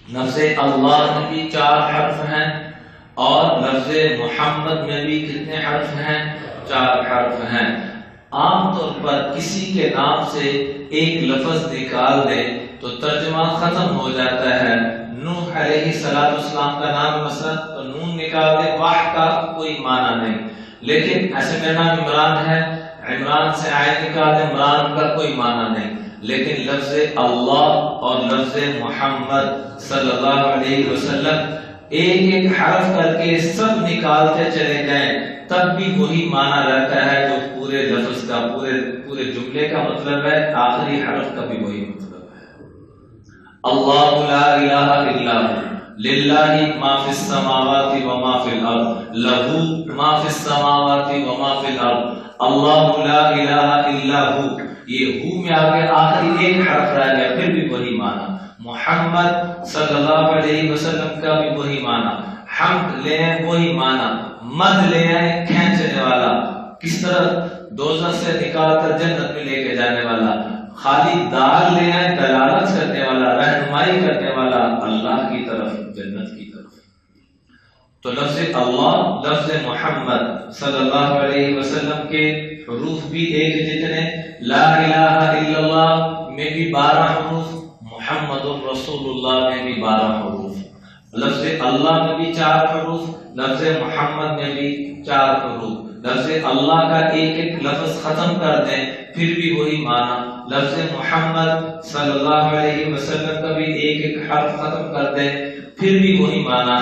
لفظ اللہ میں بھی 4 حرف ہیں اور لفظ محمد میں بھی کتنے حرف ہیں؟ 4 حرف ہیں۔ عام طور پر کسی کے نام سے ایک لفظ نکال دے تو ترجمہ ختم ہو جاتا ہے۔ نوح علیہ السلام کا نام مثلا تو نون نکال دے، واہ کا کوئی معنی نہیں، لیکن ایسے میرا نام عمران ہے، عمران سے آیت نکال دے، عمران کا کوئی معنی نہیں، لیکن لفظ اللہ اور لفظ محمد صلی اللہ علیہ وسلم ایک ایک حرف کر کے سب نکالتے چلے جائیں تب بھی وہی معنی رہتا ہے جو پورے لفظ کا، پورے جملے کا مطلب ہے، آخری حرف کا بھی وہی مطلب ہے۔ اللہ لا الہ الا ہو، للہ ما فی السماوات و ما فی الارض، لہو ما فی السماوات و ما فی الارض، اللہ لا الہ الا ہو، یہ ہو میں آگے آخری ایک حرف رہ گیا، پھر بھی وہی معنی۔ محمد صلی اللہ علیہ وسلم کا بھی وہی معنی، حمد لے آئے وہی معنی، مد لے آئے کھینچنے والا، کس طرح دوزخ سے نکال کر جنت میں لے کے جانے والا، خالی دال لے آئے دلالت کرنے والا، رہنمائی کرنے والا اللہ کی طرف، جنت کی طرف۔ تو لفظ اللہ، لفظ محمد صلی اللہ علیہ وسلم کے حروف بھی ایک جتنے، لا الہ الا اللہ میں بھی 12 حروف، محمد الرسول اللہ میں بھی 12 حروف، لفظ اللہ میں بھی 4 حروف، لفظ محمد میں بھی 4 حروف۔ لفظ اللہ کا ایک ایک لفظ ختم کر دیں پھر بھی وہی معنی، لفظ محمد صلی اللہ علیہ وسلم کا بھی ایک ایک حرف ختم کر دیں پھر بھی وہی معنی۔